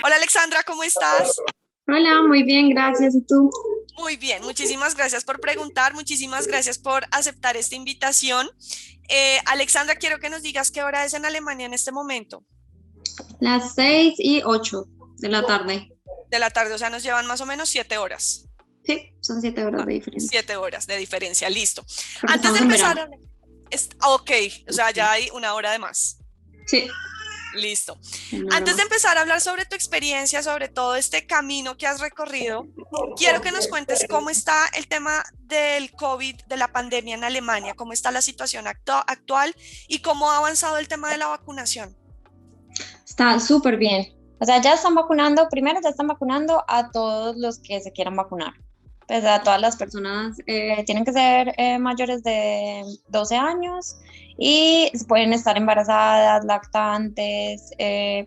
Hola Alexandra, ¿cómo estás? Hola, muy bien, gracias. ¿Y tú? Muy bien, muchísimas gracias por preguntar, muchísimas gracias por aceptar esta invitación. Alexandra, quiero que nos digas qué hora es en Alemania en este momento Las 6:08 de la tarde. de la tarde, o sea, nos llevan más o menos 7 horas. Sí, son 7 horas Ah, de diferencia. 7 horas de diferencia, listo. Porque Antes de estamos en verano. empezar, ok, o sea, ya hay una hora de más. Sí, Listo. una hora Antes de más. empezar a hablar sobre tu experiencia, sobre todo este camino que has recorrido, quiero que nos cuentes cómo está el tema del COVID, de la pandemia en Alemania, cómo está la situación actual y cómo ha avanzado el tema de la vacunación. Está súper bien. O sea, ya están vacunando, primero ya están vacunando a todos los que se quieran vacunar. Pues a todas las personas tienen que ser mayores de 12 años y pueden estar embarazadas, lactantes,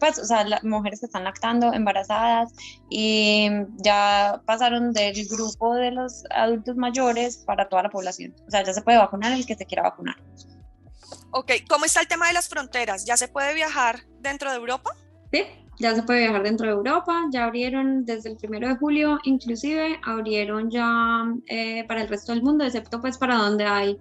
pues, o sea, las mujeres que están lactando, embarazadas y ya pasaron del grupo de los adultos mayores para toda la población. O sea, ya se puede vacunar el que se quiera vacunar. Ok, ¿cómo está el tema de las fronteras? ¿Ya se puede viajar dentro de Europa? Sí, ya se puede viajar dentro de Europa, ya abrieron desde el 1 de julio, inclusive abrieron ya para el resto del mundo, excepto pues para donde hay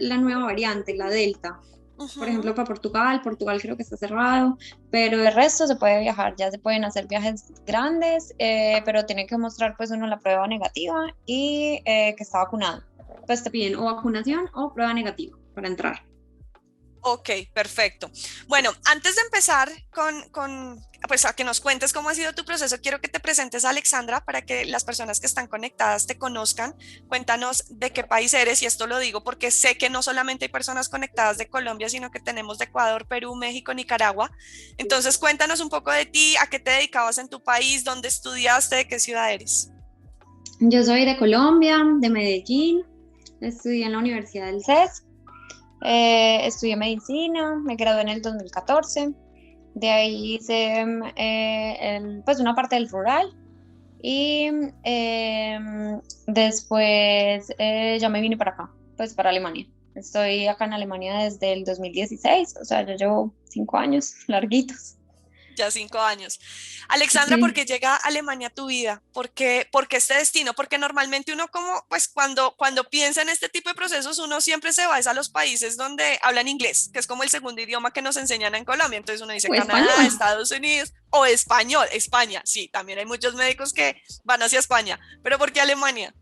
la nueva variante, la Delta. Por Ujú. ejemplo, para Portugal, Portugal creo que está cerrado, pero el resto se puede viajar, ya se pueden hacer viajes grandes, pero tiene que mostrar pues uno la prueba negativa y que está vacunado. Pues te piden o vacunación o prueba negativa para entrar. Ok, perfecto. Bueno, antes de empezar pues a que nos cuentes cómo ha sido tu proceso, quiero que te presentes a Alexandra para que las personas que están conectadas te conozcan. Cuéntanos de qué país eres y esto lo digo porque sé que no solamente hay personas conectadas de Colombia, sino que tenemos de Ecuador, Perú, México, Nicaragua. Entonces, cuéntanos un poco de ti, a qué te dedicabas en tu país, dónde estudiaste, de qué ciudad eres. Yo soy de Colombia, de Medellín, estudié en la Universidad del CES. Estudié medicina, me gradué en el 2014. De ahí hice pues una parte del rural y después ya me vine para acá, pues para Alemania. Estoy acá en Alemania desde el 2016, o sea, yo llevo 5 años larguitos. Ya 5 años. Alexandra, ¿por Sí. qué llega a Alemania a tu vida? ¿Por qué este destino? Porque normalmente uno como, pues cuando piensa en este tipo de procesos, uno siempre se va es a los países donde hablan inglés, que es como el segundo idioma que nos enseñan en Colombia. Entonces uno dice O Canadá, español. Estados Unidos o español, España. Sí, también hay muchos médicos que van hacia España. Pero ¿por qué Alemania?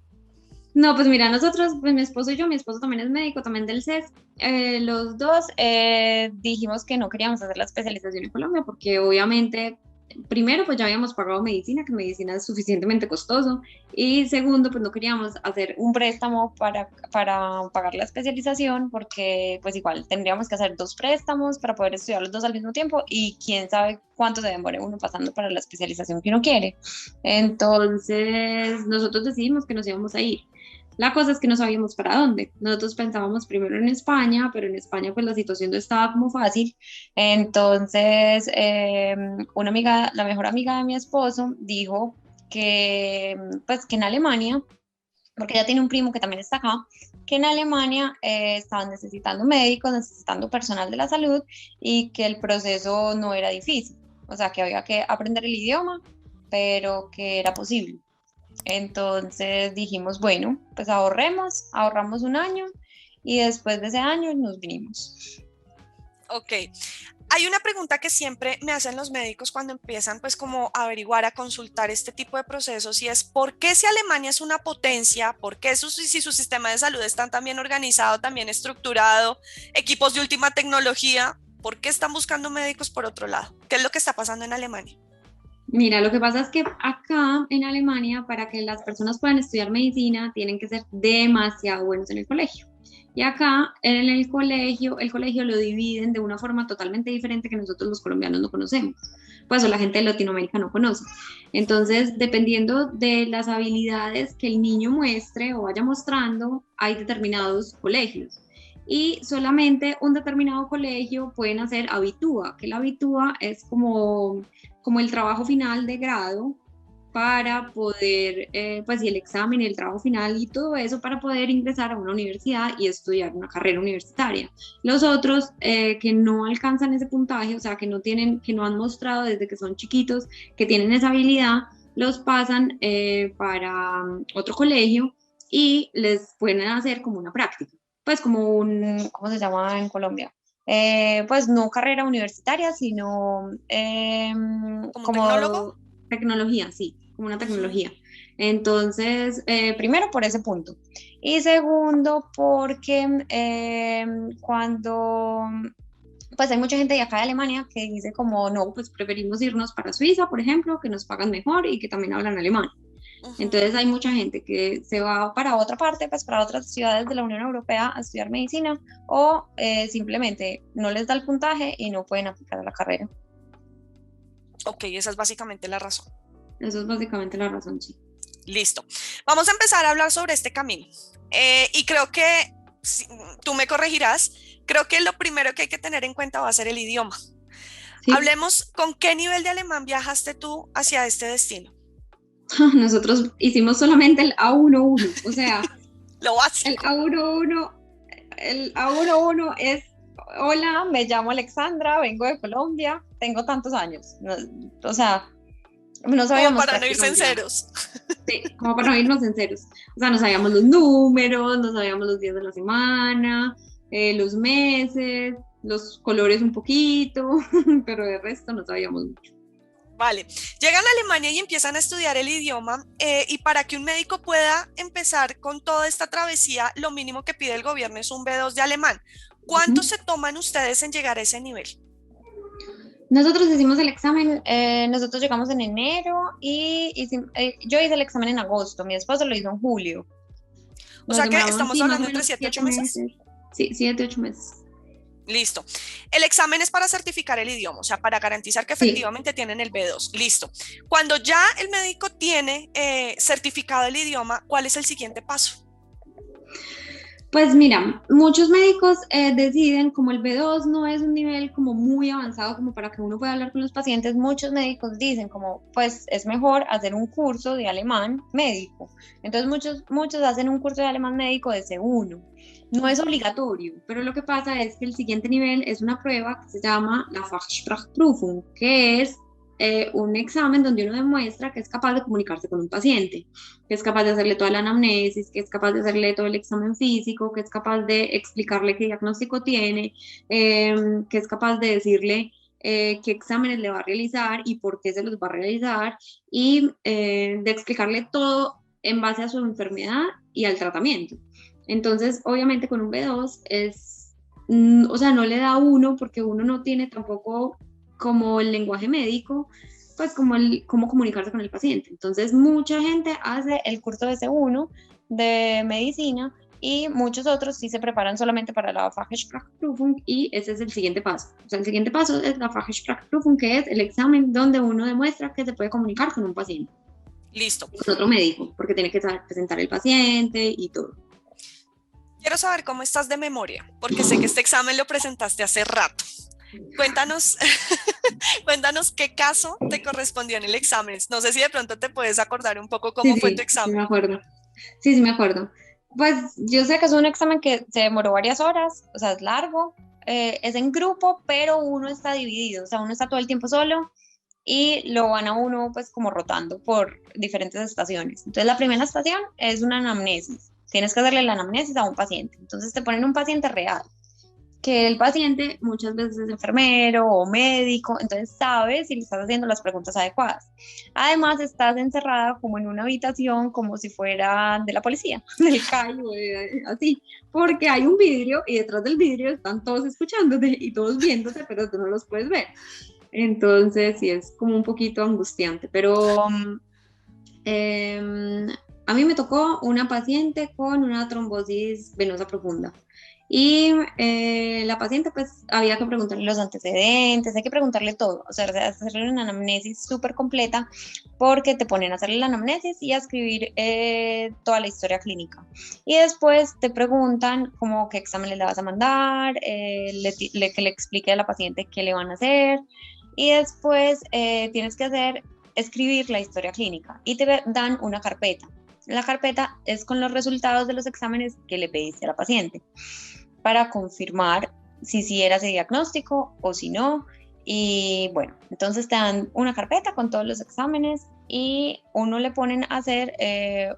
No, pues mira, nosotros, pues mi esposo y yo, mi esposo también es médico, también del CES, los dos dijimos que no queríamos hacer la especialización en Colombia porque obviamente, primero, pues ya habíamos pagado medicina, que medicina es suficientemente costoso, y segundo, pues no queríamos hacer un préstamo para pagar la especialización porque pues igual tendríamos que hacer dos préstamos para poder estudiar los dos al mismo tiempo y quién sabe cuánto se demore uno pasando para la especialización que uno quiere. Entonces, nosotros decidimos que nos íbamos a ir. La cosa es que no sabíamos para dónde. Nosotros pensábamos primero en España, pero en España pues la situación no estaba como fácil. Entonces, una amiga, la mejor amiga de mi esposo, dijo que pues que en Alemania, porque ella tiene un primo que también está acá, que en Alemania estaban necesitando médicos, necesitando personal de la salud y que el proceso no era difícil. O sea, que había que aprender el idioma, pero que era posible. Entonces dijimos, bueno, pues ahorramos un año y después de ese año nos vinimos. Ok. Hay una pregunta que siempre me hacen los médicos cuando empiezan pues como a averiguar, a consultar este tipo de procesos y es ¿por qué si Alemania es una potencia? ¿Por qué si su sistema de salud está tan bien organizado, tan bien estructurado, equipos de última tecnología? ¿Por qué están buscando médicos por otro lado? ¿Qué es lo que está pasando en Alemania? Mira, lo que pasa es que acá en Alemania, para que las personas puedan estudiar medicina, tienen que ser demasiado buenos en el colegio. Y acá en el colegio lo dividen de una forma totalmente diferente que nosotros los colombianos no conocemos, pues o la gente de Latinoamérica no conoce. Entonces, dependiendo de las habilidades que el niño muestre o vaya mostrando, hay determinados colegios. Y solamente un determinado colegio pueden hacer habitúa, que la habitúa es como el trabajo final de grado para poder, pues y el examen, el trabajo final y todo eso para poder ingresar a una universidad y estudiar una carrera universitaria. Los otros que no alcanzan ese puntaje, o sea, que no tienen, que no han mostrado desde que son chiquitos que tienen esa habilidad, los pasan para otro colegio y les pueden hacer como una práctica, pues como un, ¿cómo se llama en Colombia? Pues no carrera universitaria, sino ¿Como un tecnólogo? como tecnología, sí, como una Ujú. tecnología. Entonces, primero por ese punto. Y segundo, porque cuando, pues hay mucha gente de acá de Alemania que dice como, no, pues preferimos irnos para Suiza, por ejemplo, que nos pagan mejor y que también hablan alemán. Ujú. Entonces hay mucha gente que se va para otra parte, pues para otras ciudades de la Unión Europea a estudiar medicina o simplemente no les da el puntaje y no pueden aplicar a la carrera. Ok, esa es básicamente la razón. Eso es básicamente la razón, sí. Listo. Vamos a empezar a hablar sobre este camino. Y creo que tú me corregirás. Creo que lo primero que hay que tener en cuenta va a ser el idioma. Sí, Hablemos con qué nivel de alemán viajaste tú hacia este destino. nosotros hicimos solamente el A11, o sea, Lo el básico. A11, el A11 es, hola, me llamo Alexandra, vengo de Colombia, tengo tantos años. O sea, no Como sabíamos para no irse en prácticamente nada. ceros. Sí, como para no irnos en ceros. O sea, no sabíamos los números, no sabíamos los días de la semana, los meses, los colores un poquito, pero de resto no sabíamos mucho. Vale, llegan a Alemania y empiezan a estudiar el idioma y para que un médico pueda empezar con toda esta travesía, lo mínimo que pide el gobierno es un B2 de alemán. ¿Cuánto Ujú. se toman ustedes en llegar a ese nivel? Nosotros hicimos el examen, nosotros llegamos en enero y yo hice el examen en agosto, mi esposo lo hizo en julio. O Nos sea que demoramos, estamos sí, más o hablando entre menos 7 y 8 siete meses. meses. Sí, 7, 8 meses. Listo. El examen es para certificar el idioma, o sea, para garantizar que Sí. efectivamente tienen el B2. Listo. Cuando ya el médico tiene certificado el idioma, ¿cuál es el siguiente paso? Pues mira, muchos médicos deciden, como el B2 no es un nivel como muy avanzado como para que uno pueda hablar con los pacientes, muchos médicos dicen como, pues es mejor hacer un curso de alemán médico. Entonces muchos hacen un curso de alemán médico de C1. No es Ujú. obligatorio, pero lo que pasa es que el siguiente nivel es una prueba que se llama la Fachsprachprüfung, que es un examen donde uno demuestra que es capaz de comunicarse con un paciente, que es capaz de hacerle toda la anamnesis, que es capaz de hacerle todo el examen físico, que es capaz de explicarle qué diagnóstico tiene, que es capaz de decirle qué exámenes le va a realizar y por qué se los va a realizar y de explicarle todo en base a su enfermedad y al tratamiento. Entonces, obviamente con un B2 es, o sea, no le da a uno porque uno no tiene tampoco como el lenguaje médico, pues como el, cómo comunicarse con el paciente. Entonces, mucha gente hace el curso de C1 de medicina y muchos otros sí se preparan solamente para la Fachsprachprüfung y ese es el siguiente paso. O sea, el siguiente paso es la Fachsprachprüfung, que es el examen donde uno demuestra que se puede comunicar con un paciente, Listo. con otro médico, porque tiene que saber presentar el paciente y todo. Quiero saber cómo estás de memoria, porque sé que este examen lo presentaste hace rato. Cuéntanos, cuéntanos qué caso te correspondió en el examen. No sé si de pronto te puedes acordar un poco Sí, cómo fue tu sí, sí me examen. acuerdo. Sí, sí me acuerdo. Pues yo sé que es un examen que se demoró varias horas, o sea, es largo, es en grupo, pero uno está dividido, o sea, uno está todo el tiempo solo y lo van a uno pues como rotando por diferentes estaciones. Entonces la primera estación es una anamnesis, tienes que hacerle la anamnesis a un paciente, entonces te ponen un paciente real que el paciente muchas veces es enfermero o médico, entonces sabes si le estás haciendo las preguntas adecuadas. Además, estás encerrada como en una habitación como si fuera de la policía, del CAI o así, porque hay un vidrio y detrás del vidrio están todos escuchándote y todos viéndote, pero tú no los puedes ver. Entonces, sí, es como un poquito angustiante, pero eh, a mí me tocó una paciente con una trombosis venosa profunda. Y la paciente, pues, había que preguntarle los antecedentes, hay que preguntarle todo, o sea, hacerle una anamnesis súper completa, porque te ponen a hacerle la anamnesis y a escribir toda la historia clínica. Y después te preguntan como qué exámenes le vas a mandar, que le explique a la paciente qué le van a hacer, y después tienes que hacer escribir la historia clínica y te dan una carpeta. La carpeta es con los resultados de los exámenes que le pediste a la paciente para confirmar si sí era ese diagnóstico o si no. Y bueno, entonces te dan una carpeta con todos los exámenes y uno le ponen a hacer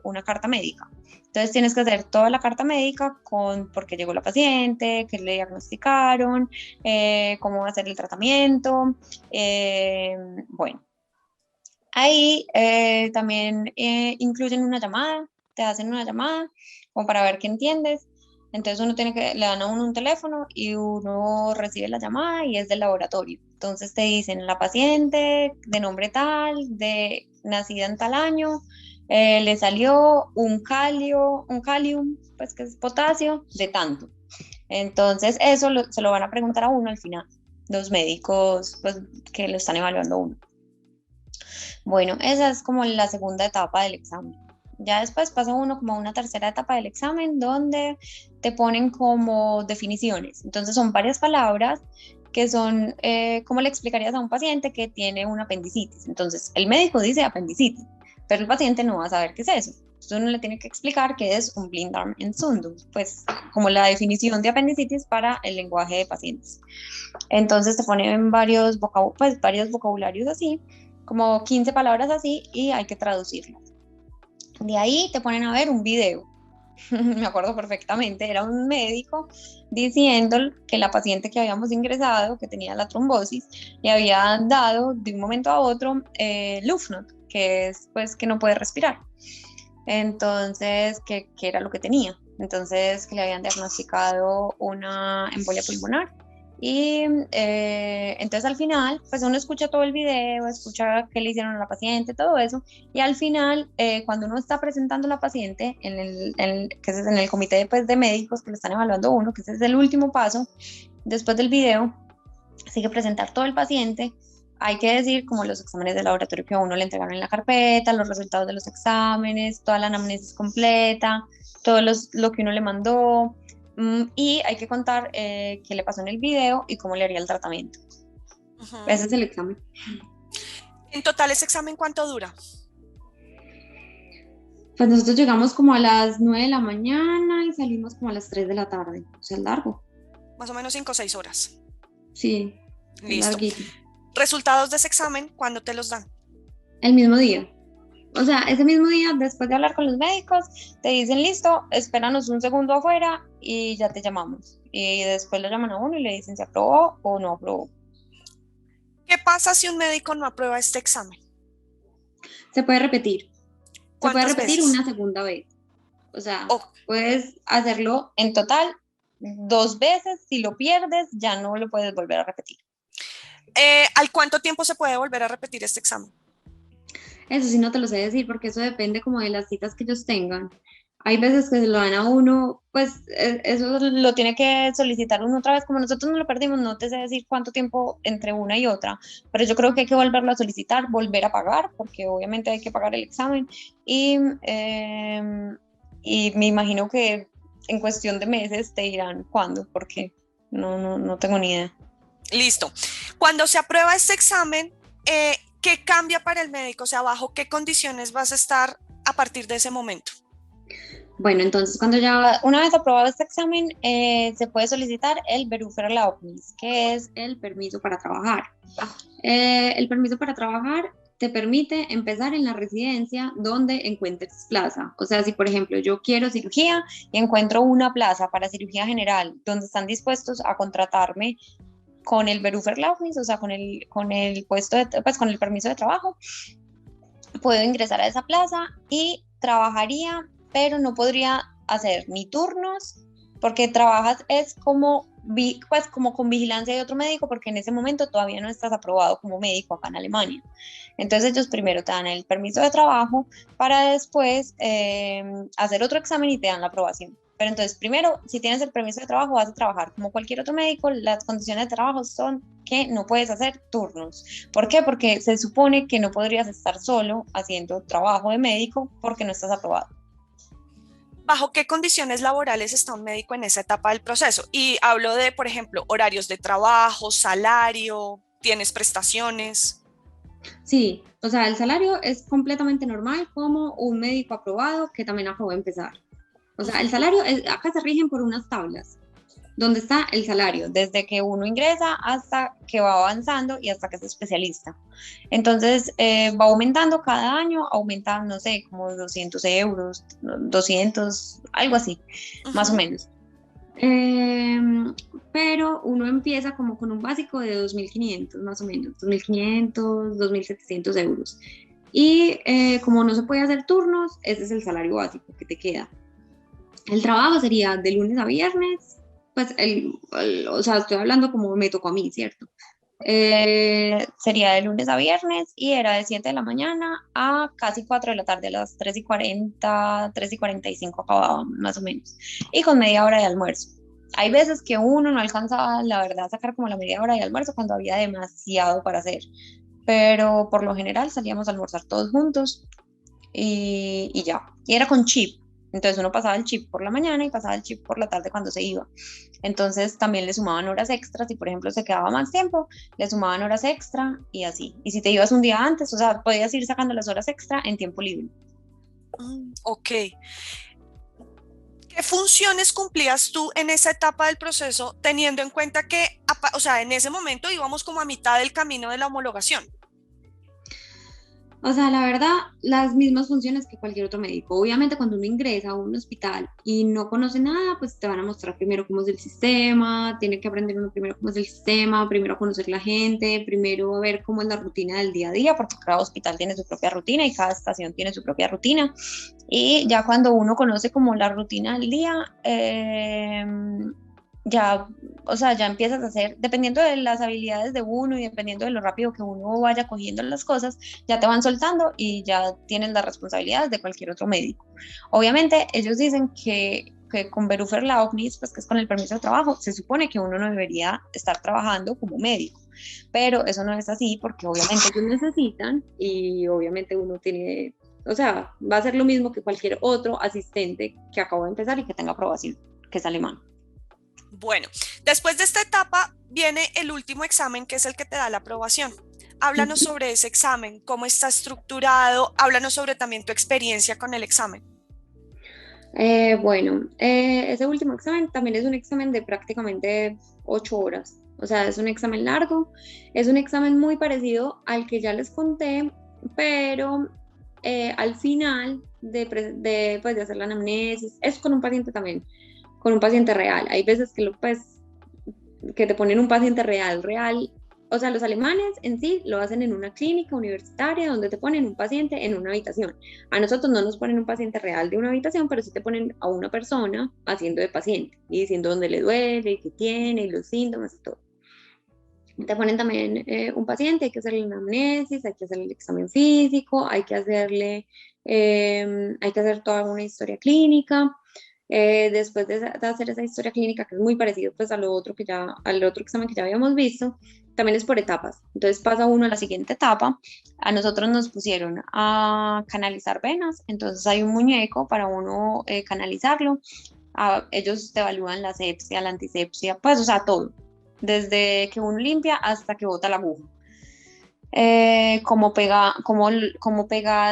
una carta médica. Entonces tienes que hacer toda la carta médica con por qué llegó la paciente, qué le diagnosticaron, cómo va a ser el tratamiento. Bueno, ahí también incluyen una llamada, te hacen una llamada como para ver qué entiendes. Entonces le dan a uno un teléfono y uno recibe la llamada y es del laboratorio. Entonces te dicen la paciente de nombre tal, de nacida en tal año, le salió un calium, pues que es potasio, de tanto. Entonces eso se lo van a preguntar a uno al final, los médicos pues, que lo están evaluando a uno. Bueno, esa es como la segunda etapa del examen. Ya después pasa uno como a una tercera etapa del examen donde te ponen como definiciones. Entonces son varias palabras que son, ¿cómo le explicarías a un paciente que tiene una apendicitis? Entonces el médico dice apendicitis, pero el paciente no va a saber qué es eso. Entonces uno le tiene que explicar qué es un Blinddarmentzündung, pues como la definición de apendicitis para el lenguaje de pacientes. Entonces te ponen varios vocabularios así, como 15 palabras así y hay que traducirlas. De ahí te ponen a ver un video. Me acuerdo perfectamente, era un médico diciendo que la paciente que habíamos ingresado, que tenía la trombosis, le había dado de un momento a otro Luftnot, que es pues que no puede respirar. Entonces, ¿qué era lo que tenía? Entonces, que le habían diagnosticado una embolia pulmonar. Y entonces al final, pues uno escucha todo el video, escucha qué le hicieron a la paciente, todo eso, y al final, cuando uno está presentando a la paciente, que es en el comité pues, de médicos que le están evaluando a uno, que ese es el último paso, después del video, sigue presentar todo el paciente, hay que decir como los exámenes de laboratorio que a uno le entregaron en la carpeta, los resultados de los exámenes, toda la anamnesis completa, todo lo que uno le mandó, y hay que contar qué le pasó en el video y cómo le haría el tratamiento. Ese es el examen. En total, ¿ese examen cuánto dura? Pues nosotros llegamos como a las 9 de la mañana y salimos como a las 3 de la tarde, o sea, es largo. Más o menos 5 o 6 horas. Sí, listo. Larguito. ¿Resultados de ese examen cuándo te los dan? El mismo día. O sea, ese mismo día, después de hablar con los médicos, te dicen, listo, espéranos un segundo afuera y ya te llamamos. Y después lo llaman a uno y le dicen si aprobó o no aprobó. ¿Qué pasa si un médico no aprueba este examen? Se puede repetir. Se puede repetir veces? una segunda vez. O sea, puedes hacerlo en total 2 veces. Si lo pierdes, ya no lo puedes volver a repetir. ¿Al cuánto tiempo se puede volver a repetir este examen? Eso sí no te lo sé decir porque eso depende como de las citas que ellos tengan. Hay veces que se lo dan a uno, pues eso lo tiene que solicitar uno otra vez. Como nosotros no lo perdimos, no te sé decir cuánto tiempo entre una y otra, pero yo creo que hay que volverlo a solicitar, volver a pagar, porque obviamente hay que pagar el examen. Y me imagino que en cuestión de meses te dirán cuándo, porque no tengo ni idea. Listo. Cuando se aprueba este examen, ¿qué cambia para el médico? O sea, ¿bajo qué condiciones vas a estar a partir de ese momento? Bueno, entonces una vez aprobado este examen, se puede solicitar el Berufserlaubnis, que es el permiso para trabajar. El permiso para trabajar te permite empezar en la residencia donde encuentres plaza. O sea, si por ejemplo yo quiero cirugía y encuentro una plaza para cirugía general donde están dispuestos a contratarme con el Berufserlaubnis, o sea, con el puesto pues con el permiso de trabajo, puedo ingresar a esa plaza y trabajaría, pero no podría hacer ni turnos, porque trabajas es pues como con vigilancia de otro médico, porque en ese momento todavía no estás aprobado como médico acá en Alemania. Entonces ellos primero te dan el permiso de trabajo para después hacer otro examen y te dan la aprobación. Pero entonces primero, si tienes el permiso de trabajo, vas a trabajar como cualquier otro médico. Las condiciones de trabajo son que no puedes hacer turnos. ¿Por qué? Porque se supone que no podrías estar solo haciendo trabajo de médico porque no estás aprobado. ¿Bajo qué condiciones laborales está un médico en esa etapa del proceso? Y hablo de, por ejemplo, horarios de trabajo, salario, ¿tienes prestaciones? Sí, o sea, el salario es completamente normal como un médico aprobado que también acabó de empezar. O sea, el Ujú. salario, acá se rigen por unas tablas, donde está el salario, desde que uno ingresa hasta que va avanzando y hasta que es especialista. Entonces, va aumentando cada año, aumenta, no sé, como 200 euros, 200, algo así, más o Ujú. menos. Em, pero uno empieza como con un básico de 2.500 más o menos, 2.500, 2.700 euros. Y como no se puede hacer turnos, ese es el salario básico que te queda. El trabajo sería de lunes a viernes, pues o sea, estoy hablando como me tocó a mí, ¿cierto? Sería de lunes a viernes y era de 7 de la mañana a casi 4 de la tarde, a las 3:40, 3:45 acababa más o menos, y con media hora de almuerzo. Hay veces que uno no alcanzaba, la verdad, a sacar como la media hora de almuerzo cuando había demasiado para hacer, pero por lo general salíamos a almorzar todos juntos y ya. Y era con chip. Entonces uno pasaba el chip por la mañana y pasaba el chip por la tarde cuando se iba. Entonces también le sumaban horas extras. Si por ejemplo se quedaba más tiempo, le sumaban horas extra y así. Y si te ibas un día antes, o sea, podías ir sacando las horas extra en tiempo libre. Ok. ¿Qué funciones cumplías tú en esa etapa del proceso, teniendo en cuenta que, o sea, en ese momento íbamos como a mitad del camino de la homologación? O sea, la verdad, las mismas funciones que cualquier otro médico. Obviamente, cuando uno ingresa a un hospital y no conoce nada, pues te van a mostrar primero cómo es el sistema, tiene que aprender uno primero cómo es el sistema, primero a conocer la gente, primero a ver cómo es la rutina del día a día, porque cada hospital tiene su propia rutina y cada estación tiene su propia rutina. Y ya cuando uno conoce como la rutina del día, ya, o sea, ya empiezas a hacer, dependiendo de las habilidades de uno y dependiendo de lo rápido que uno vaya cogiendo las cosas, ya te van soltando y ya tienes las responsabilidades de cualquier otro médico. Obviamente, ellos dicen que con Verufer Laognis, pues que es con el permiso de trabajo, se supone que uno no debería estar trabajando como médico, pero eso no es así porque obviamente ellos necesitan y obviamente uno tiene, o sea, va a ser lo mismo que cualquier otro asistente que acabó de empezar y que tenga aprobación, que es alemán. Bueno, después de esta etapa viene el último examen, que es el que te da la aprobación. Háblanos sobre ese examen, cómo está estructurado, háblanos sobre también tu experiencia con el examen. Bueno, ese último examen también es un examen de prácticamente 8 horas. O sea, es un examen largo, es un examen muy parecido al que ya les conté, pero al final pues, de hacer la anamnesis, es con un paciente también, con un paciente real. Hay veces que, pues, que te ponen un paciente real, real. O sea, los alemanes en sí lo hacen en una clínica universitaria donde te ponen un paciente en una habitación. A nosotros no nos ponen un paciente real de una habitación, pero sí te ponen a una persona haciendo de paciente y diciendo dónde le duele, qué tiene, y los síntomas y todo. Te ponen también un paciente, hay que hacerle una anamnesis, hay que hacerle el examen físico, hay que hacer toda una historia clínica. Después de hacer esa historia clínica, que es muy parecido pues a lo otro al otro examen que ya habíamos visto, también es por etapas. Entonces pasa uno a la siguiente etapa. A nosotros nos pusieron a canalizar venas, entonces hay un muñeco para uno canalizarlo. Ellos te evalúan la sepsia, la antisepsia, pues o sea, todo, desde que uno limpia hasta que bota la aguja. Cómo pega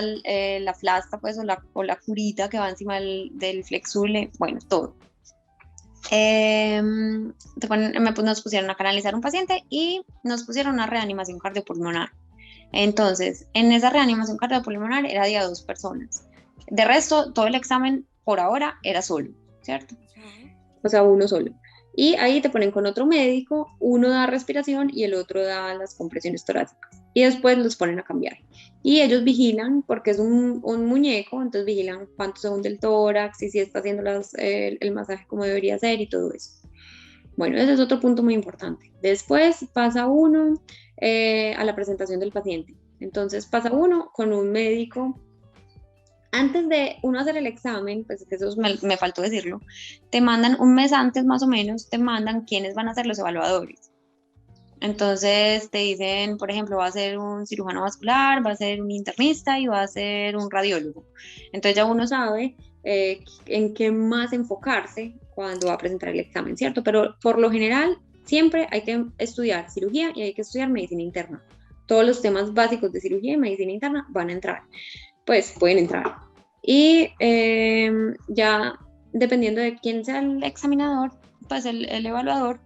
la flasta, pues, o la curita que va encima del flexule, bueno, todo. Eh, nos pusieron a canalizar un paciente y nos pusieron una reanimación cardiopulmonar. Entonces, en esa reanimación cardiopulmonar era de a 2 personas. De resto, todo el examen por ahora era solo, ¿cierto? Ujú. O sea, uno solo. Y ahí te ponen con otro médico, uno da respiración y el otro da las compresiones torácicas. Y después los ponen a cambiar. Y ellos vigilan, porque es un muñeco, entonces vigilan cuánto se hunde el tórax y si está haciendo el masaje como debería ser y todo eso. Bueno, ese es otro punto muy importante. Después pasa uno a la presentación del paciente. Entonces pasa uno con un médico antes de uno hacer el examen, pues que eso me faltó decirlo, te mandan un mes antes más o menos, te mandan quiénes van a ser los evaluadores. Entonces te dicen, por ejemplo, va a ser un cirujano vascular, va a ser un internista y va a ser un radiólogo. Entonces ya uno sabe en qué más enfocarse cuando va a presentar el examen, ¿cierto? Pero por lo general siempre hay que estudiar cirugía y hay que estudiar medicina interna. todos los temas básicos de cirugía y medicina interna van a entrar, pues pueden entrar. Y ya dependiendo de quién sea el examinador, pues el evaluador,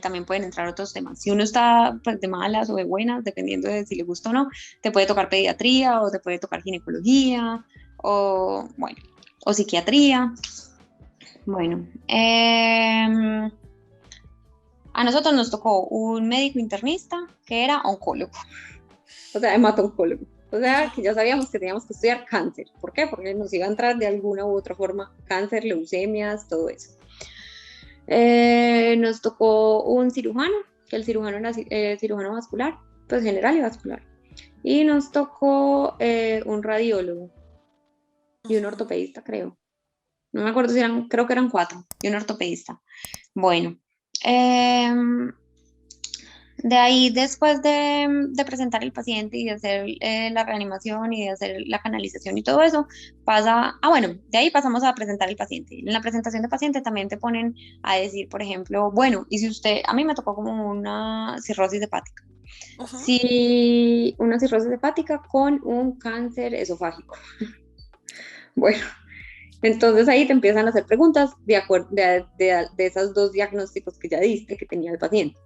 también pueden entrar otros temas. Si uno está pues, de malas o de buenas, dependiendo de si le gusta o no, te puede tocar pediatría o te puede tocar ginecología o, bueno, o psiquiatría. Bueno, a nosotros nos tocó un médico internista que era oncólogo, o sea, hemato-oncólogo. O sea, que ya sabíamos que teníamos que estudiar cáncer. ¿Por qué? Porque nos iba a entrar de alguna u otra forma cáncer, leucemias, todo eso. Nos tocó un cirujano, que el cirujano era cirujano vascular, pues general y vascular. Y nos tocó un radiólogo y un ortopedista, creo. No me acuerdo si eran, creo que eran 4, y un ortopedista. Bueno, de ahí, después de presentar el paciente y de hacer la reanimación y de hacer la canalización y todo eso, bueno, de ahí pasamos a presentar el paciente. En la presentación de paciente también te ponen a decir, por ejemplo, bueno, y si usted, a mí me tocó como una cirrosis hepática. Si una cirrosis hepática con un cáncer esofágico. Bueno, entonces ahí te empiezan a hacer preguntas de esos 2 diagnósticos que ya diste que tenía el paciente.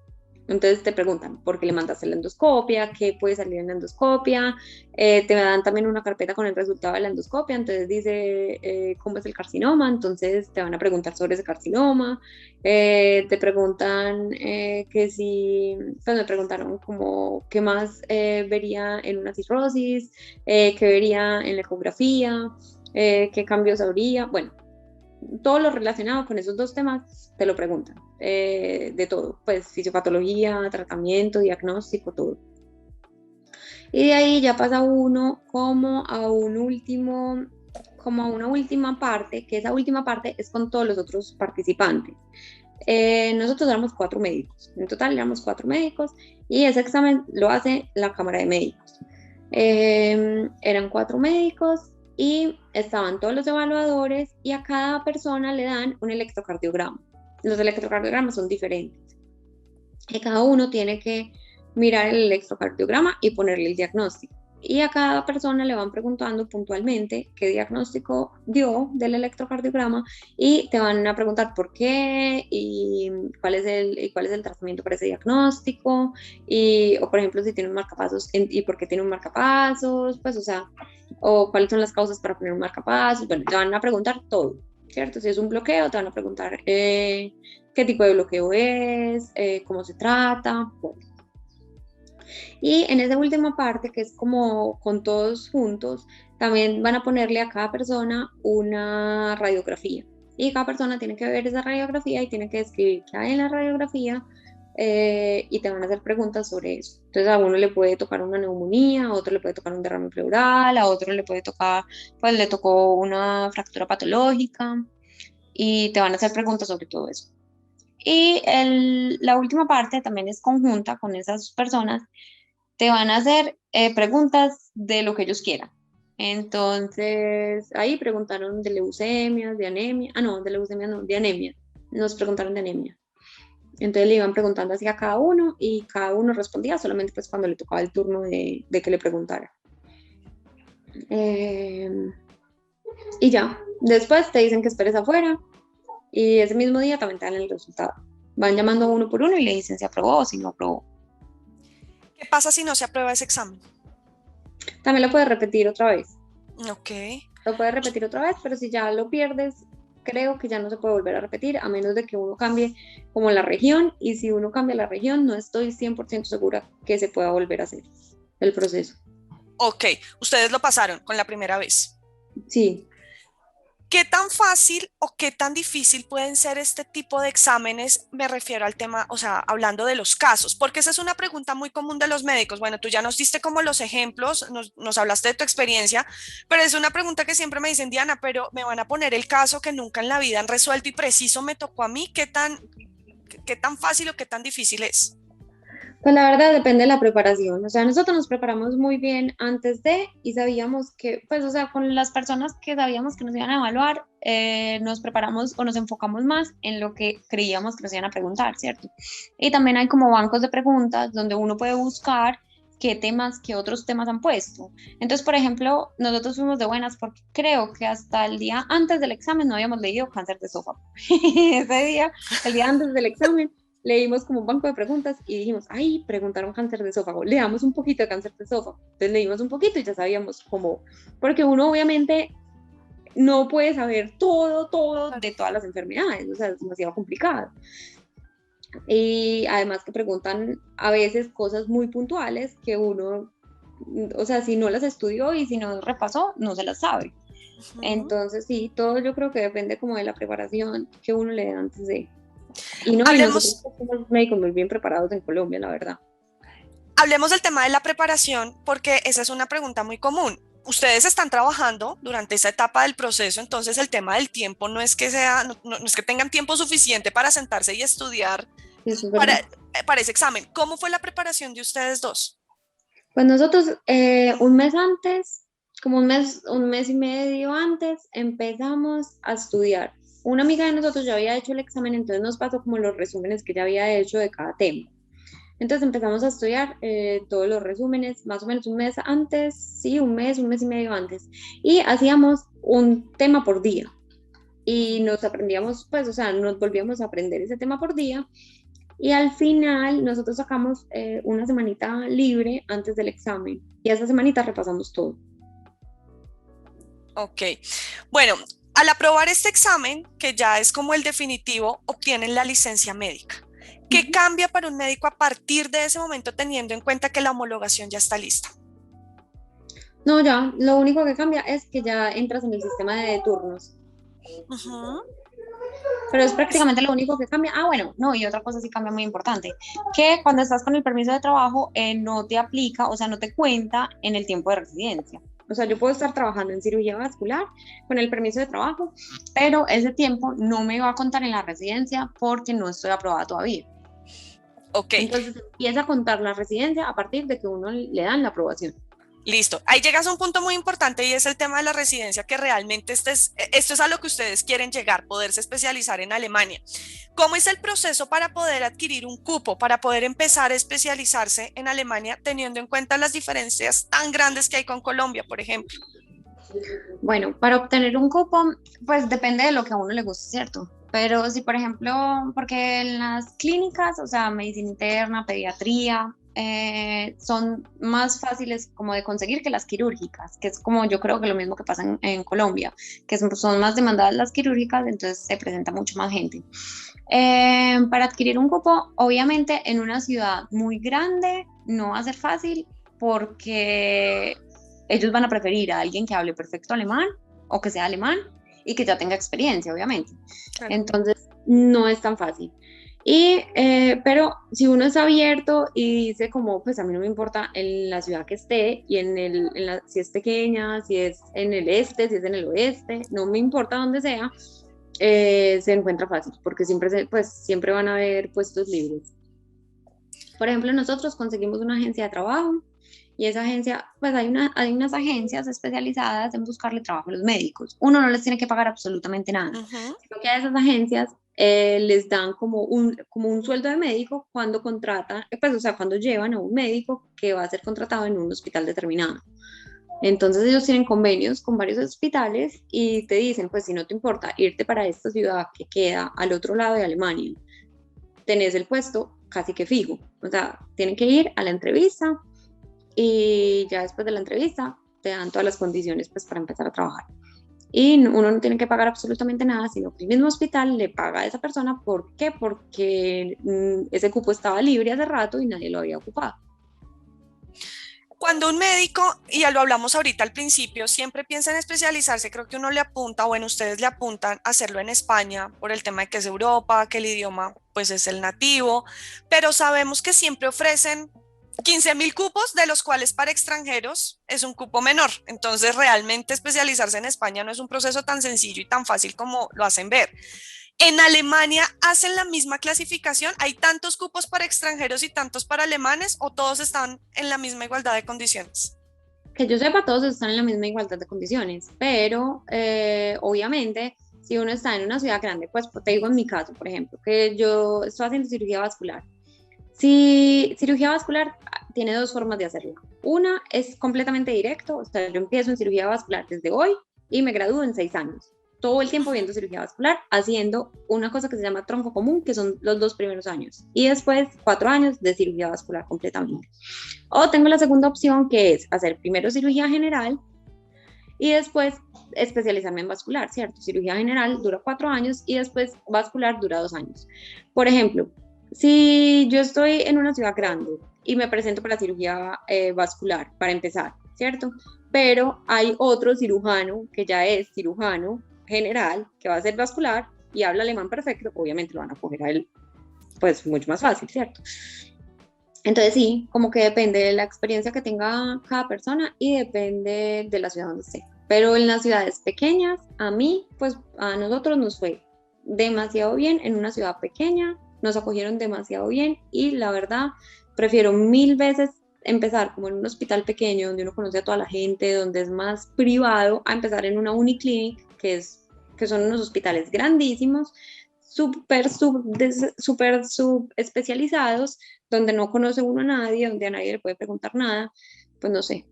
Entonces te preguntan por qué le mandaste la endoscopia, qué puede salir en la endoscopia, te dan también una carpeta con el resultado de la endoscopia, entonces dice cómo es el carcinoma, entonces te van a preguntar sobre ese carcinoma, te preguntan que si, pues me preguntaron como qué más vería en una cirrosis, qué vería en la ecografía, qué cambios habría, bueno, todo lo relacionado con esos 2 temas te lo preguntan, de todo, pues fisiopatología, tratamiento, diagnóstico, todo. Y de ahí ya pasa uno como a una última parte, que esa última parte es con todos los otros participantes. Nosotros éramos 4 médicos, en total éramos 4 médicos y ese examen lo hace la Cámara de Médicos. Eran 4 médicos y estaban todos los evaluadores y a cada persona le dan un electrocardiograma. Los electrocardiogramas son diferentes y cada uno tiene que mirar el electrocardiograma y ponerle el diagnóstico. Y a cada persona le van preguntando puntualmente qué diagnóstico dio del electrocardiograma y te van a preguntar por qué y cuál es el tratamiento para ese diagnóstico o por ejemplo si tiene un marcapasos y por qué tiene un marcapasos, pues o sea, o cuáles son las causas para poner un marcapasos. Bueno, te van a preguntar todo, ¿cierto? Si es un bloqueo, te van a preguntar qué tipo de bloqueo es, cómo se trata, bueno. Y en esa última parte, que es como con todos juntos, también van a ponerle a cada persona una radiografía. Y cada persona tiene que ver esa radiografía y tiene que describir qué hay en la radiografía y te van a hacer preguntas sobre eso. Entonces a uno le puede tocar una neumonía, a otro le puede tocar un derrame pleural, a otro le puede tocar, pues le tocó una fractura patológica y te van a hacer preguntas sobre todo eso. Y la última parte también es conjunta con esas personas, te van a hacer preguntas de lo que ellos quieran. Entonces, ahí preguntaron de leucemias, de anemia, no, de leucemia no, de anemia, nos preguntaron de anemia. Entonces le iban preguntando así a cada uno y cada uno respondía solamente pues cuando le tocaba el turno de que le preguntara. Y ya, después te dicen que esperes afuera y ese mismo día también te dan el resultado. Van llamando uno por uno y le dicen si aprobó o si no aprobó. ¿Qué pasa si no se aprueba ese examen? También lo puedes repetir otra vez. Ok. Lo puedes repetir otra vez, pero si ya lo pierdes, creo que ya no se puede volver a repetir, a menos de que uno cambie como la región, y si uno cambia la región, no estoy 100% segura que se pueda volver a hacer el proceso. Ok, ustedes lo pasaron con la primera vez. Sí. ¿Qué tan fácil o qué tan difícil pueden ser este tipo de exámenes? Me refiero al tema, o sea, hablando de los casos, porque esa es una pregunta muy común de los médicos. Bueno, tú ya nos diste como los ejemplos, nos hablaste de tu experiencia, pero es una pregunta que siempre me dicen, Diana, pero me van a poner el caso que nunca en la vida han resuelto y preciso me tocó a mí. ¿Qué tan fácil o qué tan difícil es? Pues la verdad depende de la preparación, o sea, nosotros nos preparamos muy bien antes y sabíamos que, pues, o sea, con las personas que sabíamos que nos iban a evaluar, nos preparamos o nos enfocamos más en lo que creíamos que nos iban a preguntar, ¿cierto? Y también hay como bancos de preguntas donde uno puede buscar qué otros temas han puesto. Entonces, por ejemplo, nosotros fuimos de buenas porque creo que hasta el día antes del examen no habíamos leído cáncer de esófago. Ese día, el día antes del examen, leímos como un banco de preguntas y dijimos, ay, preguntaron cáncer de esófago, leamos un poquito de cáncer de esófago. Entonces leímos un poquito y ya sabíamos cómo, porque uno obviamente no puede saber todo de todas las enfermedades, o sea, es demasiado complicado. Y además que preguntan a veces cosas muy puntuales que uno, o sea, si no las estudió y si no repasó, no se las sabe. Entonces sí, todo yo creo que depende como de la preparación que uno le dé antes de... Y no, y nosotros somos médicos muy bien preparados en Colombia, la verdad. Hablemos del tema de la preparación porque esa es una pregunta muy común. Ustedes están trabajando durante esa etapa del proceso, entonces el tema del tiempo no es que sea, no es que tengan tiempo suficiente para sentarse y estudiar para ese examen. ¿Cómo fue la preparación de ustedes dos? Pues nosotros un mes antes, como un mes y medio antes, empezamos a estudiar. Una amiga de nosotros ya había hecho el examen, entonces nos pasó como los resúmenes que ya había hecho de cada tema. Entonces empezamos a estudiar todos los resúmenes, más o menos un mes antes, sí, un mes y medio antes. Y hacíamos un tema por día. Y nos aprendíamos, pues, o sea, nos volvíamos a aprender ese tema por día. Y al final nosotros sacamos una semanita libre antes del examen. Y esa semanita repasamos todo. Ok. Bueno, al aprobar este examen, que ya es como el definitivo, obtienen la licencia médica. ¿Qué cambia para un médico a partir de ese momento teniendo en cuenta que la homologación ya está lista? No, ya, lo único que cambia es que ya entras en el sistema de turnos. Pero es prácticamente lo único que cambia. Ah, bueno, no, y otra cosa sí cambia muy importante, que cuando estás con el permiso de trabajo no te aplica, o sea, no te cuenta en el tiempo de residencia. O sea, yo puedo estar trabajando en cirugía vascular con el permiso de trabajo, pero ese tiempo no me va a contar en la residencia porque no estoy aprobada todavía. Ok. Entonces empieza a contar la residencia a partir de que uno le dan la aprobación. Listo. Ahí llegas a un punto muy importante y es el tema de la residencia, que realmente esto es a lo que ustedes quieren llegar, poderse especializar en Alemania. ¿Cómo es el proceso para poder adquirir un cupo, para poder empezar a especializarse en Alemania, teniendo en cuenta las diferencias tan grandes que hay con Colombia, por ejemplo? Bueno, para obtener un cupo, pues depende de lo que a uno le guste, ¿cierto? Pero si, por ejemplo, porque en las clínicas, o sea, medicina interna, pediatría, son más fáciles como de conseguir que las quirúrgicas, que es como yo creo que lo mismo que pasa en Colombia, que son más demandadas las quirúrgicas, entonces se presenta mucho más gente. Para adquirir un cupo, obviamente en una ciudad muy grande no va a ser fácil porque ellos van a preferir a alguien que hable perfecto alemán o que sea alemán y que ya tenga experiencia, obviamente. Claro. Entonces, no es tan fácil. Pero si uno es abierto y dice como, pues a mí no me importa en la ciudad que esté y si es pequeña, si es en el este, si es en el oeste, no me importa dónde sea, se encuentra fácil porque siempre van a haber puestos libres. Por ejemplo, nosotros conseguimos una agencia de trabajo y esa agencia, pues hay unas agencias especializadas en buscarle trabajo a los médicos. Uno no les tiene que pagar absolutamente nada. Sino que a esas agencias les dan como un sueldo de médico cuando contratan, pues o sea, cuando llevan a un médico que va a ser contratado en un hospital determinado. Entonces ellos tienen convenios con varios hospitales y te dicen, pues si no te importa irte para esta ciudad que queda al otro lado de Alemania, tenés el puesto casi que fijo. O sea, tienen que ir a la entrevista y ya después de la entrevista te dan todas las condiciones pues para empezar a trabajar. Y uno no tiene que pagar absolutamente nada, sino que el mismo hospital le paga a esa persona. ¿Por qué? Porque ese cupo estaba libre hace rato y nadie lo había ocupado. Cuando un médico, y ya lo hablamos ahorita al principio, siempre piensa en especializarse, creo que uno le apunta, bueno, ustedes le apuntan a hacerlo en España por el tema de que es Europa, que el idioma pues es el nativo, pero sabemos que siempre ofrecen 15.000 cupos, de los cuales para extranjeros es un cupo menor. Entonces, realmente especializarse en España no es un proceso tan sencillo y tan fácil como lo hacen ver. ¿En Alemania hacen la misma clasificación? ¿Hay tantos cupos para extranjeros y tantos para alemanes o todos están en la misma igualdad de condiciones? Que yo sepa, todos están en la misma igualdad de condiciones, pero obviamente si uno está en una ciudad grande, pues te digo en mi caso, por ejemplo, que yo estoy haciendo cirugía vascular. Si cirugía vascular, tiene dos formas de hacerlo. Una es completamente directo, o sea, yo empiezo en cirugía vascular desde hoy y me gradúo en 6 años. Todo el tiempo viendo cirugía vascular, haciendo una cosa que se llama tronco común, que son los 2 primeros años, y después 4 años de cirugía vascular completamente. O tengo la segunda opción, que es hacer primero cirugía general y después especializarme en vascular, ¿cierto? Cirugía general dura 4 años y después vascular dura 2 años. Por ejemplo, si yo estoy en una ciudad grande y me presento para cirugía vascular, para empezar, ¿cierto? Pero hay otro cirujano que ya es cirujano general, que va a ser vascular y habla alemán perfecto, obviamente lo van a coger a él, pues mucho más fácil, ¿cierto? Entonces sí, como que depende de la experiencia que tenga cada persona y depende de la ciudad donde esté. Pero en las ciudades pequeñas, a mí, pues a nosotros nos fue demasiado bien en una ciudad pequeña, nos acogieron demasiado bien y la verdad prefiero 1000 veces empezar como en un hospital pequeño donde uno conoce a toda la gente, donde es más privado, a empezar en una uniclinic, que son unos hospitales grandísimos, súper subespecializados, donde no conoce uno a nadie, donde a nadie le puede preguntar nada, pues no sé.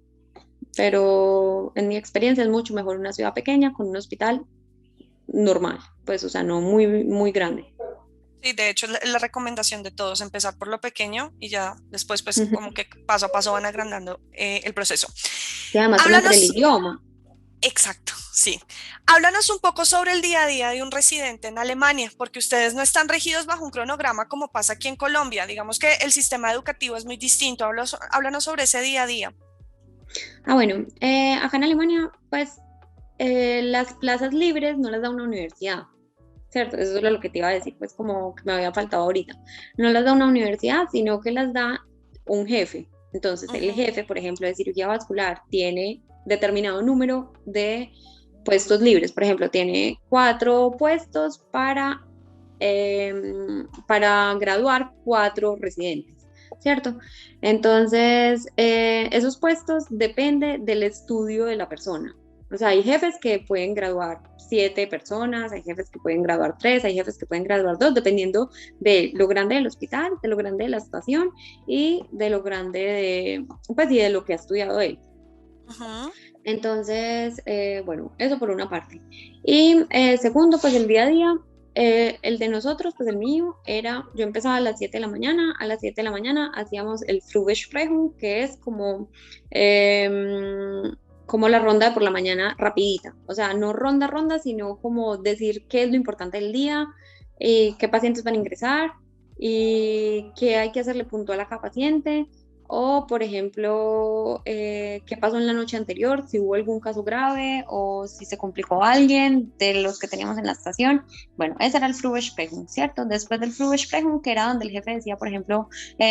Pero en mi experiencia es mucho mejor una ciudad pequeña con un hospital normal, pues, o sea, no muy, muy grande. Sí, de hecho es la recomendación de todos, empezar por lo pequeño y ya después pues como que paso a paso van agrandando el proceso. Y además se mantiene el Háblanos, idioma. exacto, sí. Háblanos un poco sobre el día a día de un residente en Alemania, porque ustedes no están regidos bajo un cronograma como pasa aquí en Colombia. Digamos que el sistema educativo es muy distinto. Háblanos sobre ese día a día. Bueno, acá en Alemania, pues las plazas libres no las da una universidad, ¿cierto? Eso es lo que te iba a decir, pues como que me había faltado ahorita. No las da una universidad, sino que las da un jefe. Entonces, el Ujú. jefe, por ejemplo, de cirugía vascular, tiene determinado número de puestos libres. Por ejemplo, tiene 4 puestos para graduar 4 residentes, ¿cierto? Entonces, esos puestos depende del estudio de la persona. O sea, hay jefes que pueden graduar 7 personas, hay jefes que pueden graduar 3, hay jefes que pueden graduar 2, dependiendo de lo grande del hospital, de lo grande de la estación y de lo grande pues, y de lo que ha estudiado él. Ujú. Entonces, bueno, eso por una parte. Y segundo, pues el día a día, el de nosotros, pues el mío, yo empezaba a las 7 de la mañana, a las 7 de la mañana hacíamos el Frühbesprechung, que es como la ronda de por la mañana rapidita, o sea, no ronda, sino como decir qué es lo importante del día, qué pacientes van a ingresar y qué hay que hacerle puntual a cada paciente o, por ejemplo, qué pasó en la noche anterior, si hubo algún caso grave o si se complicó alguien de los que teníamos en la estación. Bueno, ese era el Frühbesprechung, ¿cierto? Después del Frühbesprechung, que era donde el jefe decía, por ejemplo,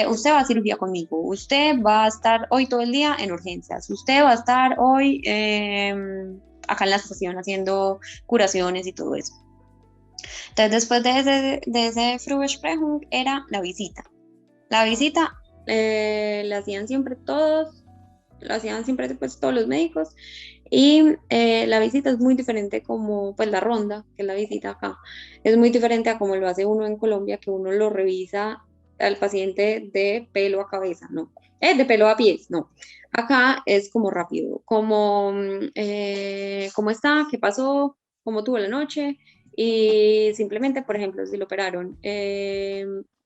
usted va a cirugía conmigo, usted va a estar hoy todo el día en urgencias, usted va a estar hoy acá en la estación haciendo curaciones y todo eso. Entonces, después de ese Frühbesprechung era la visita. La visita la hacían siempre todos, lo hacían siempre pues, todos los médicos y la visita es muy diferente como pues la ronda, que es la visita acá, es muy diferente a como lo hace uno en Colombia, que uno lo revisa al paciente de pelo a cabeza, no, de pelo a pies, no. Acá es como rápido, como cómo está, qué pasó, cómo tuvo la noche y simplemente, por ejemplo, si lo operaron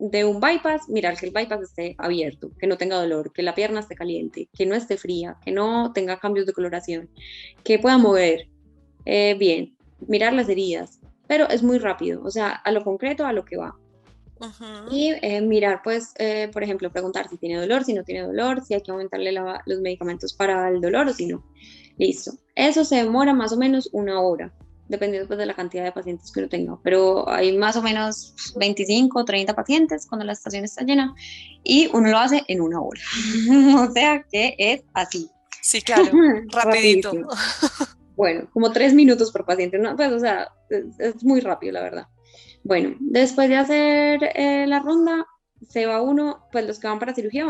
de un bypass, mirar que el bypass esté abierto, que no tenga dolor, que la pierna esté caliente, que no esté fría, que no tenga cambios de coloración, que pueda mover bien, mirar las heridas, pero es muy rápido, o sea, a lo concreto, a lo que va. Ujú. Y mirar, pues, por ejemplo, preguntar si tiene dolor, si no tiene dolor, si hay que aumentarle los medicamentos para el dolor o si no. Listo. Eso se demora más o menos 1 hora, dependiendo pues, de la cantidad de pacientes que uno tenga. Pero hay más o menos 25 o 30 pacientes cuando la estación está llena y uno lo hace en 1 hora. O sea que es así. Sí, claro, rapidito. Rapidísimo. Bueno, como 3 minutos por paciente, ¿no? Pues, o sea, es muy rápido, la verdad. Bueno, después de hacer la ronda, se va uno, pues los que van para cirugía,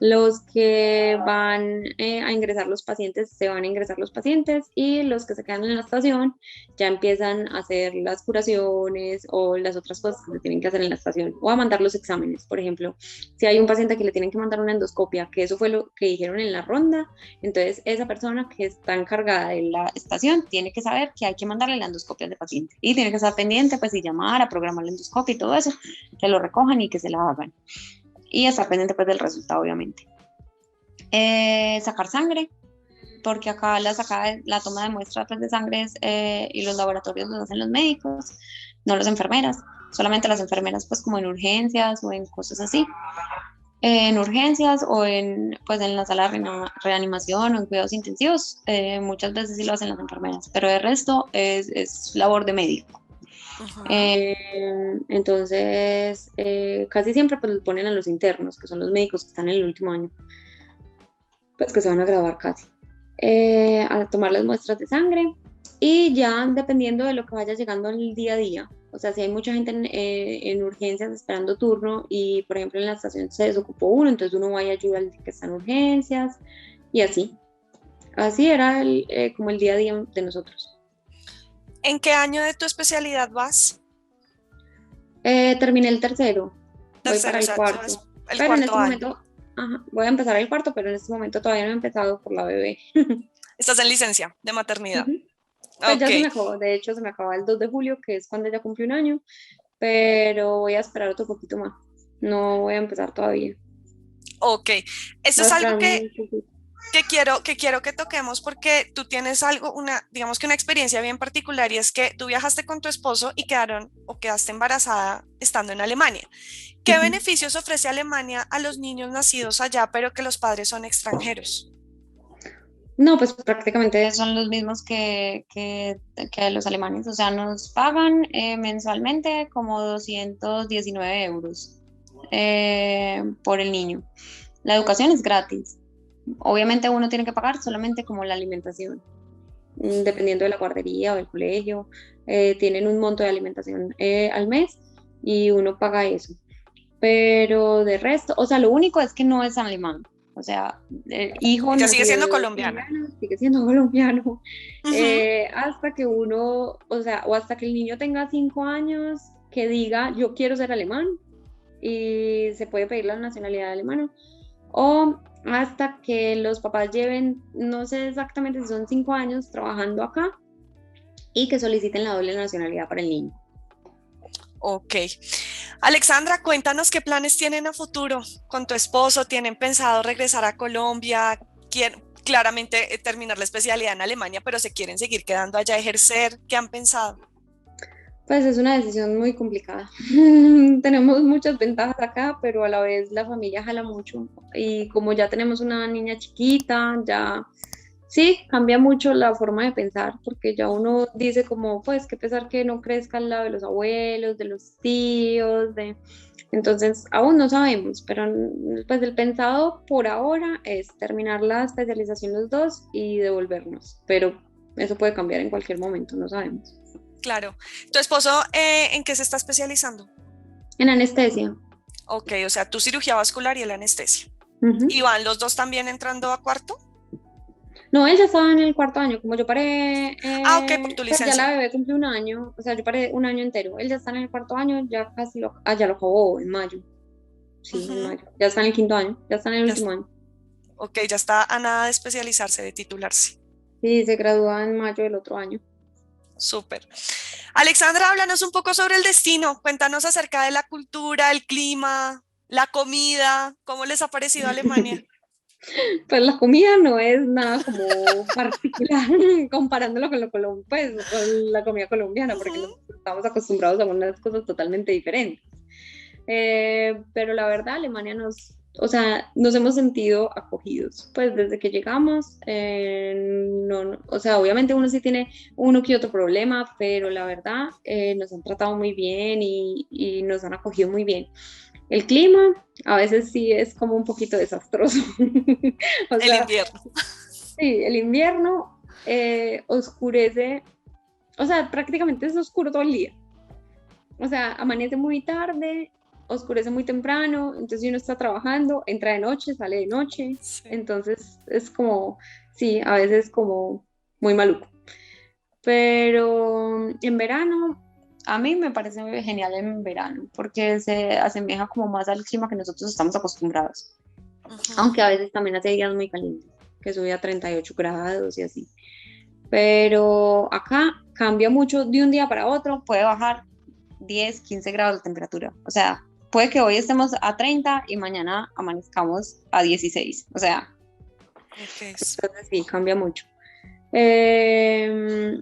Los que van a ingresar los pacientes, se van a ingresar los pacientes, y los que se quedan en la estación ya empiezan a hacer las curaciones o las otras cosas que se tienen que hacer en la estación, o a mandar los exámenes. Por ejemplo, si hay un paciente que le tienen que mandar una endoscopia, que eso fue lo que dijeron en la ronda, entonces esa persona que está encargada de la estación tiene que saber que hay que mandarle la endoscopia al paciente y tiene que estar pendiente, pues, y llamar a programar la endoscopia y todo eso, que lo recojan y que se la hagan. Y estar pendiente, pues, del resultado, obviamente. Sacar sangre, porque acá la toma de muestras, pues, de sangre y los laboratorios los hacen los médicos, no las enfermeras. Solamente las enfermeras, pues, como en urgencias o en cosas así. En urgencias o pues, en la sala de reanimación o en cuidados intensivos, muchas veces sí lo hacen las enfermeras, pero de resto es labor de médico. Entonces, casi siempre, pues, ponen a los internos, que son los médicos que están en el último año, pues, que se van a graduar casi, a tomar las muestras de sangre, y ya dependiendo de lo que vaya llegando en el día a día. O sea, si hay mucha gente en urgencias esperando turno y, por ejemplo, en la estación se desocupó uno, entonces uno va y ayuda al que está en urgencias, y así. Así era como el día a día de nosotros. ¿En qué año de tu especialidad vas? Terminé el tercero, voy Tercero, para o el sea, cuarto. el Pero en cuarto este año. momento, voy a empezar el cuarto, pero en este momento todavía no he empezado por la bebé. Estás en licencia de maternidad. Ujú. Pues Ok, ya se me acabó, de hecho se me acaba el 2 de julio, que es cuando ella cumple un año, pero voy a esperar otro poquito más. No voy a empezar todavía. ok. Eso Voy a es algo esperar un poquito. que quiero que toquemos porque tú tienes algo, digamos que una experiencia bien particular, y es que tú viajaste con tu esposo y quedaste embarazada estando en Alemania. ¿Qué Ujú. beneficios ofrece Alemania a los niños nacidos allá, pero que los padres son extranjeros? No, pues prácticamente son los mismos que los alemanes. O sea, nos pagan mensualmente como 219 euros por el niño. La educación es gratis. Obviamente uno tiene que pagar solamente como la alimentación, dependiendo de la guardería o del colegio. Tienen un monto de alimentación al mes y uno paga eso. Pero de resto, o sea, lo único es que no es alemán. O sea, el hijo Ella sigue siendo nacido colombiana. colombiano sigue siendo colombiano. Ujú. Hasta que uno, o sea, o hasta que el niño tenga 5 años, que diga, yo quiero ser alemán, y se puede pedir la nacionalidad alemana. O hasta que los papás lleven, no sé exactamente si son 5 años trabajando acá, y que soliciten la doble nacionalidad para el niño. Ok. Alexandra, cuéntanos qué planes tienen a futuro con tu esposo. ¿Tienen pensado regresar a Colombia? Quieren claramente terminar la especialidad en Alemania, pero se quieren seguir quedando allá a ejercer. ¿Qué han pensado? Pues es una decisión muy complicada. Tenemos muchas ventajas acá, pero a la vez la familia jala mucho. Y como ya tenemos una niña chiquita, ya sí, cambia mucho la forma de pensar, porque ya uno dice como, pues, qué pesar que no crezca al lado de los abuelos, de los tíos, de... Entonces, aún no sabemos, pero pues el pensado por ahora es terminar la especialización los dos y devolvernos, pero eso puede cambiar en cualquier momento, no sabemos. Claro. ¿Tu esposo en qué se está especializando? En anestesia. Ok, o sea, tu cirugía vascular y el anestesia. ¿Y Ujú. van los dos también entrando a cuarto? No, él ya estaba en el cuarto año, como yo paré, Ah, ok, por tu pues ya la licencia. bebé cumplió un año, o sea, yo paré un año entero. Él ya está en el cuarto año, ya casi ya lo acabó en mayo. Sí, en Ujú. mayo. Ya está en el quinto año, ya está en el Ya, último año. ok, ya está a nada de especializarse, de titularse. Sí, se gradúa en mayo del otro año. Súper. Alexandra, háblanos un poco sobre el destino. Cuéntanos acerca de la cultura, el clima, la comida. ¿Cómo les ha parecido Alemania? Pues la comida no es nada como particular comparándolo con pues, con la comida colombiana, porque Ujú. nosotros estamos acostumbrados a unas cosas totalmente diferentes. Pero la verdad, Alemania o sea, nos hemos sentido acogidos. Pues desde que llegamos, o sea, obviamente uno sí tiene uno que otro problema, pero la verdad, nos han tratado muy bien y nos han acogido muy bien. El clima a veces sí es como un poquito desastroso. O El sea, invierno. sí, el invierno oscurece, o sea, prácticamente es oscuro todo el día. O sea, amanece muy tarde oscurece muy temprano, entonces si uno está trabajando, entra de noche, sale de noche, Sí. entonces es como, sí, a veces como muy maluco. Pero en verano, a mí me parece genial en verano, porque se asemeja como más al clima que nosotros estamos acostumbrados, Ujú. aunque a veces también hace días muy calientes, que sube a 38 grados y así. Pero acá cambia mucho de un día para otro, puede bajar 10, 15 grados de temperatura. O sea, puede que hoy estemos a 30 y mañana amanezcamos a 16. O sea, Ok, entonces sí, cambia mucho. Eh,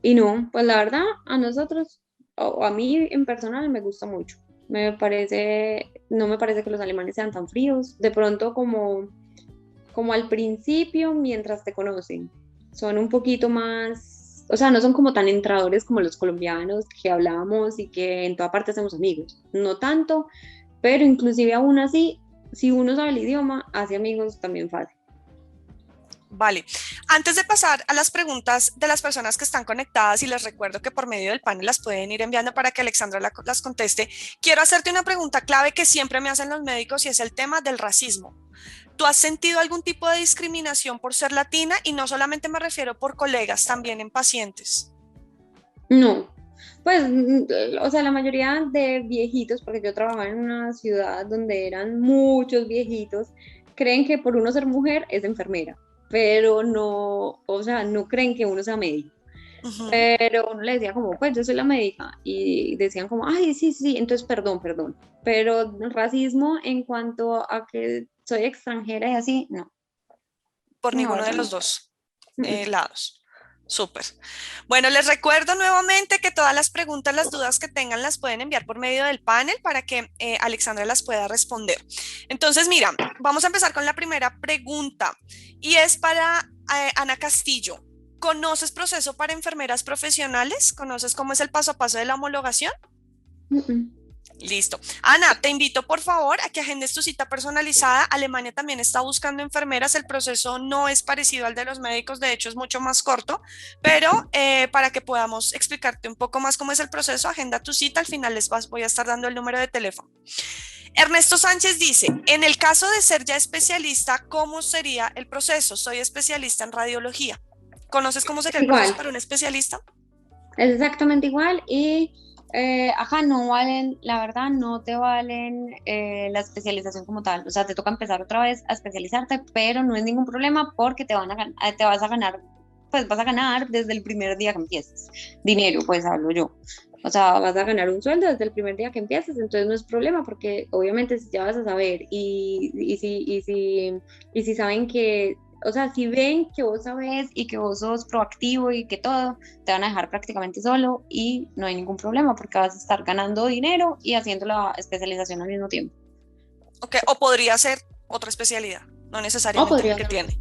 y no, pues la verdad, a nosotros, o a mí en personal, me gusta mucho. No me parece que los alemanes sean tan fríos. De pronto, como al principio, mientras te conocen, son un poquito más, o sea, no son como tan entradores como los colombianos que hablábamos y que en toda parte hacemos amigos. No tanto, pero inclusive aún así, si uno sabe el idioma, hace amigos también fácil. vale. Antes de pasar a las preguntas de las personas que están conectadas, y les recuerdo que por medio del panel las pueden ir enviando para que Alexandra las conteste, quiero hacerte una pregunta clave que siempre me hacen los médicos y es el tema del racismo. ¿Tú has sentido algún tipo de discriminación por ser latina? Y no solamente me refiero por colegas, también en pacientes. No, pues, o sea, la mayoría de viejitos, porque yo trabajaba en una ciudad donde eran muchos viejitos, creen que por uno ser mujer es enfermera, pero no, o sea, no creen que uno sea médico. Ujú. Pero uno le decía como, pues yo soy la médica, y decían como, ay, sí, sí, entonces perdón, perdón. Pero racismo en cuanto a que soy extranjera y así, no, Por no, ninguno de eso los no. dos Mm, mm. lados. Súper. Bueno, les recuerdo nuevamente que todas las preguntas, las dudas que tengan las pueden enviar por medio del panel para que Alexandra las pueda responder. Entonces, mira, vamos a empezar con la primera pregunta y es para Ana Castillo. ¿Conoces proceso para enfermeras profesionales? ¿Conoces cómo es el paso a paso de la homologación? Mm, mm. Listo. Ana, te invito por favor a que agendes tu cita personalizada. Alemania también está buscando enfermeras. El proceso no es parecido al de los médicos, de hecho es mucho más corto, pero para que podamos explicarte un poco más cómo es el proceso, agenda tu cita. Al final voy a estar dando el número de teléfono. Ernesto Sánchez dice, en el caso de ser ya especialista, ¿cómo sería el proceso? Soy especialista en radiología. ¿Conoces cómo sería el proceso Igual, para un especialista? es exactamente igual y ajá, no valen, la verdad, no te valen la especialización como tal. O sea, te toca empezar otra vez a especializarte, pero no es ningún problema porque te vas a ganar, pues vas a ganar desde el primer día que empieces. Dinero, pues hablo yo. O sea, vas a ganar un sueldo desde el primer día que empieces, entonces no es problema porque obviamente si ya vas a saber y si saben que, o sea, si ven que vos sabes y que vos sos proactivo y que todo, te van a dejar prácticamente solo y no hay ningún problema porque vas a estar ganando dinero y haciendo la especialización al mismo tiempo. Okay. O podría ser otra especialidad, no O necesariamente la podría que ser, tiene.